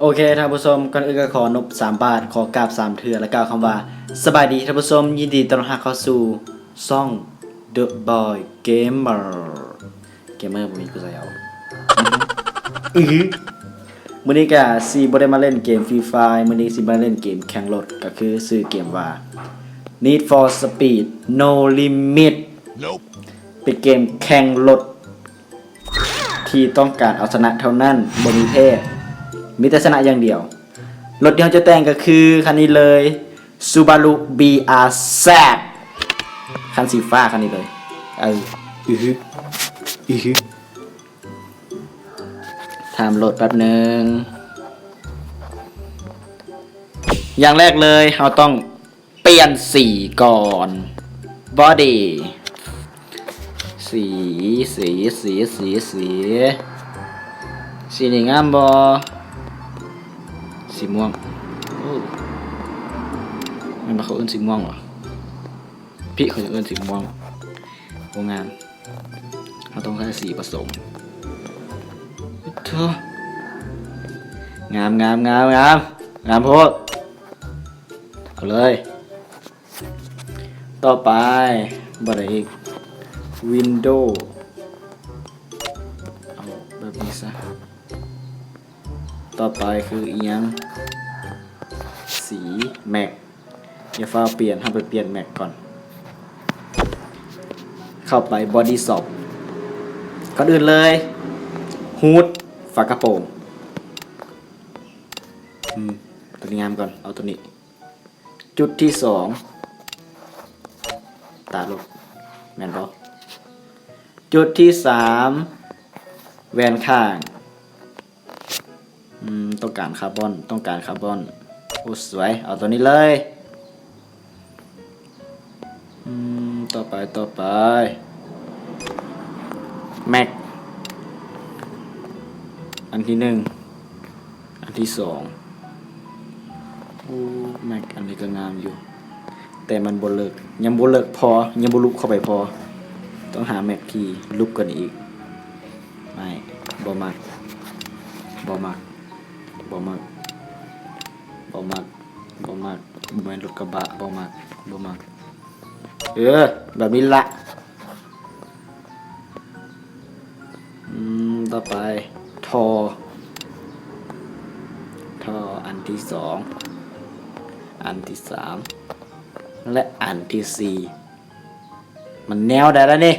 โอเคท่านผู้ชมก่อนอื่นก็ขอนบ3 บาทขอกราบ3 เทื่อและกล่าวคำว่าสบายดีท่านผู้ชมยินดีต้อนรับเข้าสู่ช่อง The Boy Gamer บ่มีผู้ใส่เอามื้อนี้ก็สิบ่ได้มาเล่นเกม Free Fire มื้อนี้สิมาเล่นเกมแข่งรถก็คือชื่อเกมว่า Need for Speed No Limit เป็นเกมแข่งรถที่ต้องการเอาชนะเท่านั้นบ่มีแพ้มีแต่ชนะอย่างเดียวรถที่เราจะแต่งก็คือคันนี้เลย Subaru BRZ คันสีฟ้าคันนี้เลยทำรถแป๊บนึงอย่างแรกเลยเราต้องเปลี่ยนสีก่อน Body สีนี่งามบ่สีม่วงมันมาเขาเอิ้นสีม่วงเหรอพี่เขาจะเอิ้นสีม่วงโรงงานเราต้องใช้สีผสมเถอะงามโพดเอาเลยต่อไปบัดอีกวินโดว์เอาแบบนี้ซะต่อไปคืออีหยังสีแม็กอย่าฟ้าเปลี่ยนให้ไปเปลี่ยนแม็กก่อนเข้าไปบอดี้ช็อปก่อนอื่นเลยฮูดฝากระโปรงตัวนี้งามก่อนเอาตัวนี้จุดที่2ตาลูกแมนบอจุดที่3แวนข้างต้องการคาร์บอนโอ้สวยเอาตัวนี้เลยต่อไปแม็กอันที่1อันที่2โอ้แม็กอันนี้ก็งามอยู่แต่มันบ่เลิกยังบ่เลิกพอยังบ่ลุกเข้าไปพอต้องหาแม็กที่ลุกกันอีกไม่บ่มักบ่แม่นรถกระบะบ่มักแบบนี้ละต่อไปทออันที่2อันที่3และอันที่4มันแนวได้แล้วนี่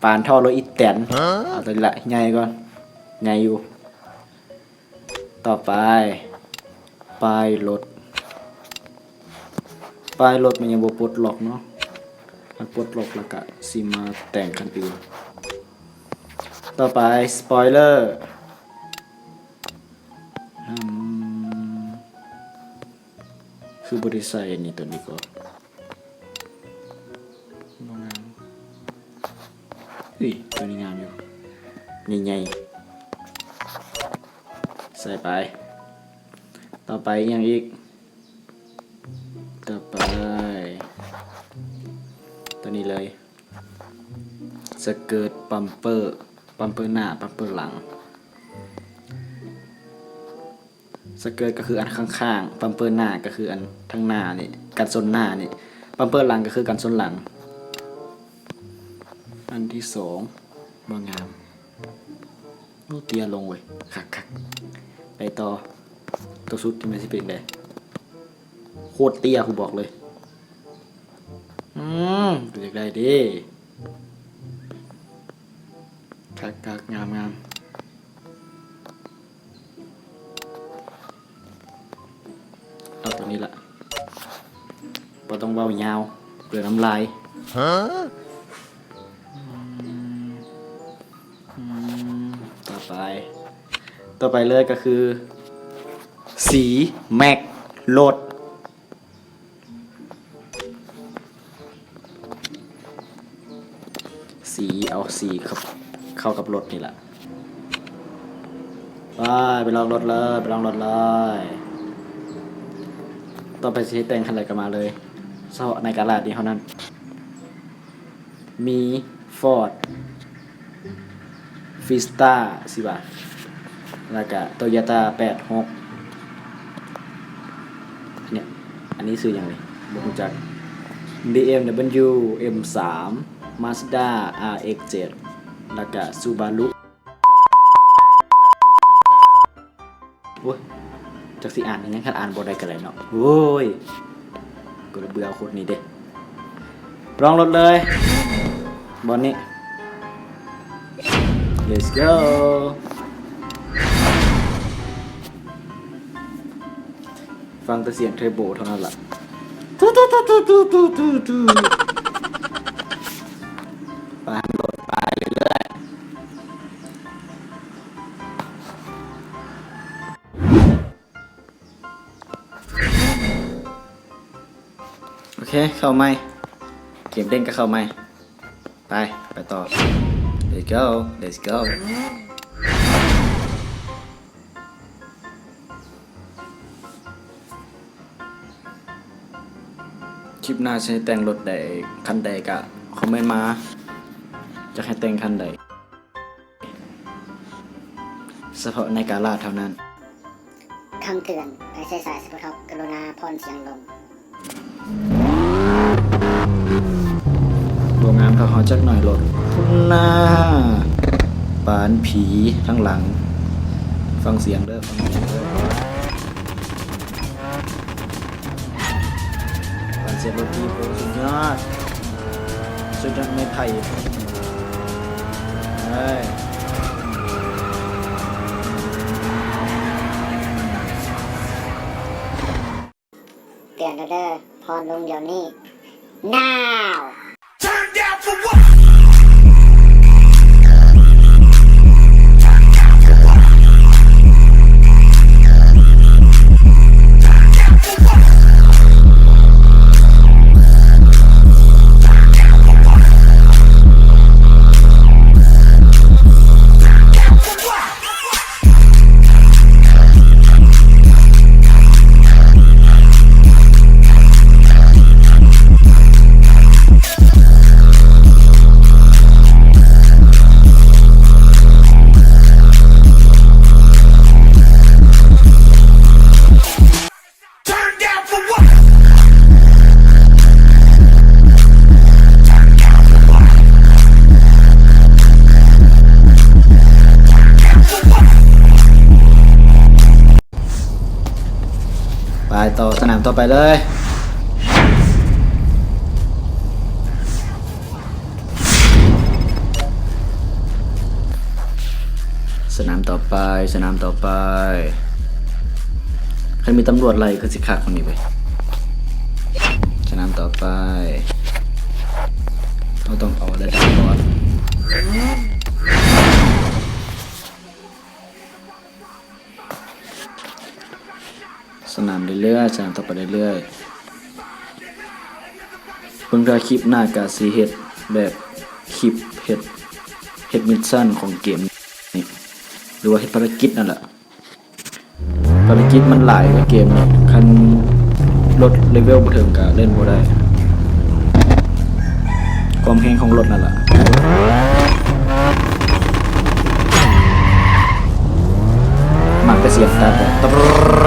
ปานท่อรถอีแตนเอาตัวนี้ละใหญ่ก่อนใหญ่อยู่ต่อไปป้ายรถมันยังบ่ปลดล็อกเนาะมันปลดล็อกแล้วก็สิมาแต่งคันอื่นต่อไปสปอยเลอร์คือบริษัทนี่ตัวนี้ก็งามตัวนี้งามอยู่ใหญ่ๆใส่ไปต่อไปยังอีกต่อไปตัวนี้เลยสเกิร์ตปัมเปอร์หน้าปัมเปอร์หลังสเกิร์ตก็คืออันข้างๆปัมเปอร์หน้าก็คืออันทั้งหน้านี่กันส้นหน้านี่ปัมเปอร์หลังก็คือกันส้นหลังอันที่2บ่งามลูกเตียลงเว้ยคักไปต่อตัวสุดที่มันสิเป็นไดโคตรเตี้ยกูบอกเลยตัวอยากได้ดิคักงามเอาตัวนี้ละบ่ต้องเว้ายาวเปลือกน้ำลายต่อไปเลยก็คือสีแม็กรถเอาสีเข้ากับรถนี่แหละไปลองรถเลยต่อไปสีแต่งคันอะไรกันมาเลย เฉพาะในกาลาดนี้เท่านั้นมีฟอร์ดฟิสต้าสิบาทแล้วก็โตโยต้า86เนี่ยอันนี้ซื้ออย่างไรบ่รู้จัก BMW M3 Mazda RX-7 แล้วก็ Subaru โอ้ยจักสิอ่านยังคันอ่านบ่ได้กันเลยเนาะโอ้ยกูเบื่อคนนี้เด้ลองรถเลยบอลนี้ let's go ฟังแต่เสียงเทอร์โบเท่านั้นล่ะไปรถไปเรื่อยๆโอเคเข้าไหมเกมเด้งก็เข้าไหมไปต่อ let's go let's go คลิปหน้าใช้แต่งรถใดคันใดกะคอมเมนต์มาจะให้แต่งคันใดเฉพาะในกาลาดเท่านั้นคำเตือนใครใช้สายสปอร์ตท็อปกรุณาผ่อนเสียงลงโรงงานเขาจักหน่อยรถพุ่นหน้าปานผีทั้งหลังฟังเสียงเด้อฟังเสียงเด้อฟังเสียงรถดีโอ้สุดยอดไม่ไผ่เฮ้ยเปลี่ยนเด้อพรลงเดี๋ยวนี้ now Turn down for what? ไปต่อสนามต่อไปเลย สนามต่อไปใครมีตำรวจอะไรคือสิขาดคนนี้ไปสนามต่อไปเราต้องเอาระดับก่อนสนามเรื่อยๆสนามต่อไปเรื่อยๆเพิ่งถ่ายคลิปหน้ากาซีเฮ็ดแบบคลิปเฮ็ดมิชชั่นของเกมนี่หรือว่าเฮ็ดภารกิจนั่นแหละภารกิจมันหลายกว่าเกมนี่คันลดเลเวลบ่ถึงก็เล่นบ่ได้ความแรงของรถนั่นแหละมันก็เสียงตัดตร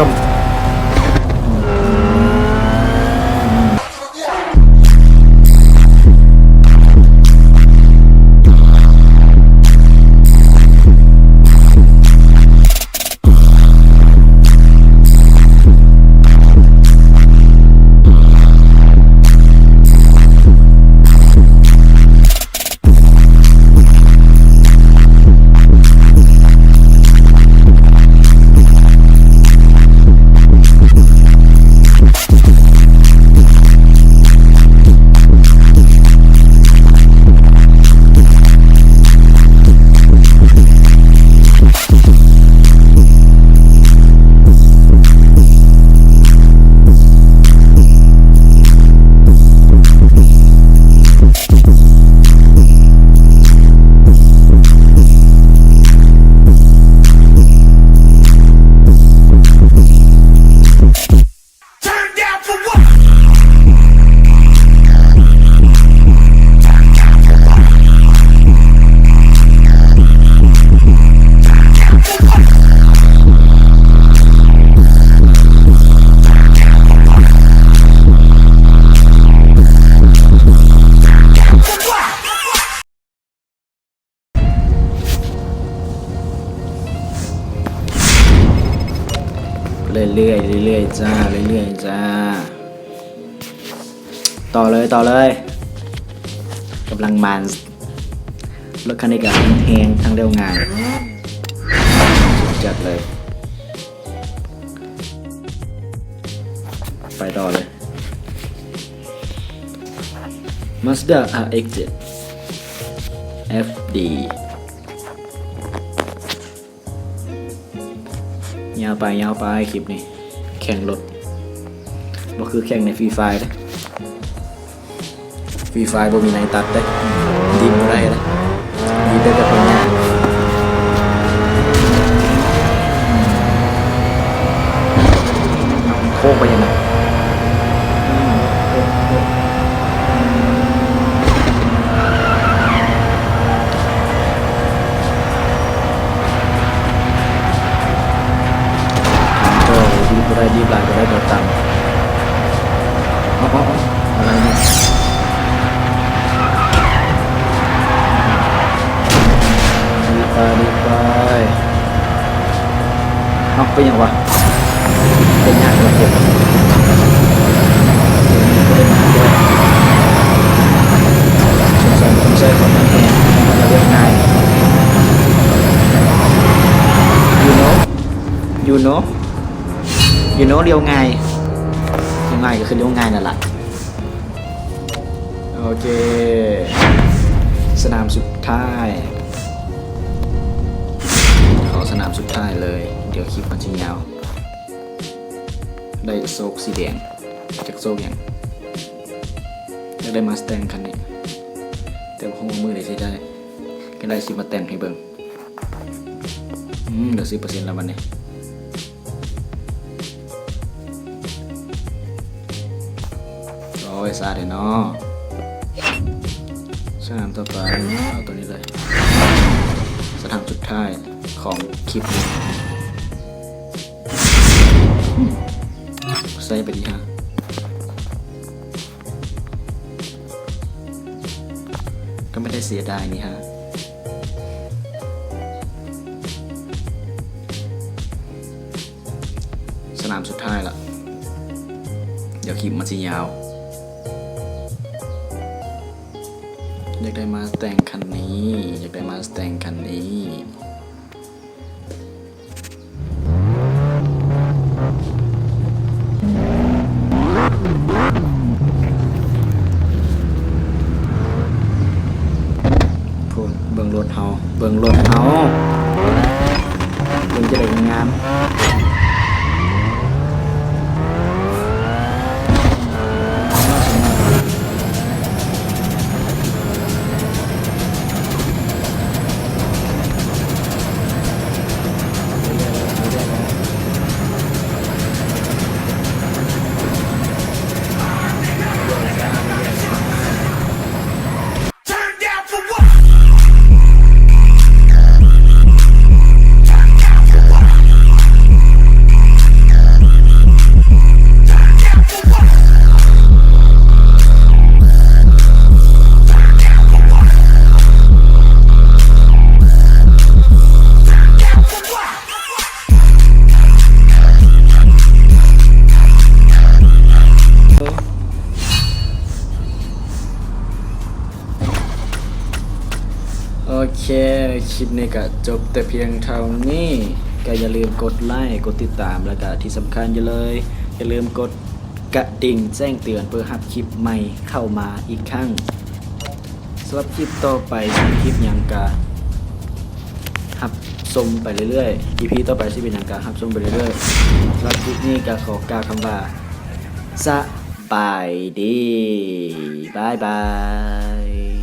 ม เรื่อยๆเรื่อยๆจ้าเรื่อยๆจ้าต่อเลยกำลังมันรถคันนี้ก็แหงทั้งเร็วง่ายจัดเลยไปต่อเลย Mazda RX-7 FD ยาวไปคลิปนี้แข่งรถบ่คือแข่งในฟรีไฟล์เลยฟรีไฟล์บ่มีไหนตัดได้ดิบบ่ได้เลยดิบได้แต่ผลงานโค้งไปยังไงดีบ่ได้ดีหลายบ่ได้เดือดตังค์อะไรเนี่ยดีไปเอาไปยังวะเป็นยากกว่าเก็บสงสัยคนนั้นเองมันจะเรียกง่าย you know เรียวง่ายก็คือเรียวง่ายนั่นแหละโอเคสนามสุดท้ายขอสนามสุดท้ายเลยเดี๋ยวคลิปมันจะยาวได้โซกสีแดงจากโซกอย่างอยากได้มาสแตงคันนี้แต่ว่าคงมือได้ใช้ได้ก็ได้สิมาแต่งให้เบิ่งเดี๋ยว10%แล้ววันนี้โอ้ยซาเดเนาะสนามต่อไปเอาตัวนี้เลยสนามสุดท้ายของคลิปนี้ใส่ไปดีฮะก็ไม่ได้เสียดายนี่ฮะสนามสุดท้ายละเดี๋ยวคลิปมันจะยาวอยากได้มาแต่งคันนี้พูดเบิ่งรถเฮาเบิ่งจะได้งามโอเคคลิปนี้ก็จบแต่เพียงเท่านี้ก็อย่าลืมกดไลค์กดติดตามแล้วก็ที่สำคัญอย่าลืมกดกระดิ่งแจ้งเตือนเพื่อรับคลิปใหม่เข้ามาอีกครั้งสำหรับคลิปต่อไปคลิปยังกะรับชมไปเรื่อยๆ EP ต่อไปสิเป็นยังกะรับชมไปเรื่อยๆสำหรับคลิปนี้ก็ขอกล่าวคำว่าสบายดีบาย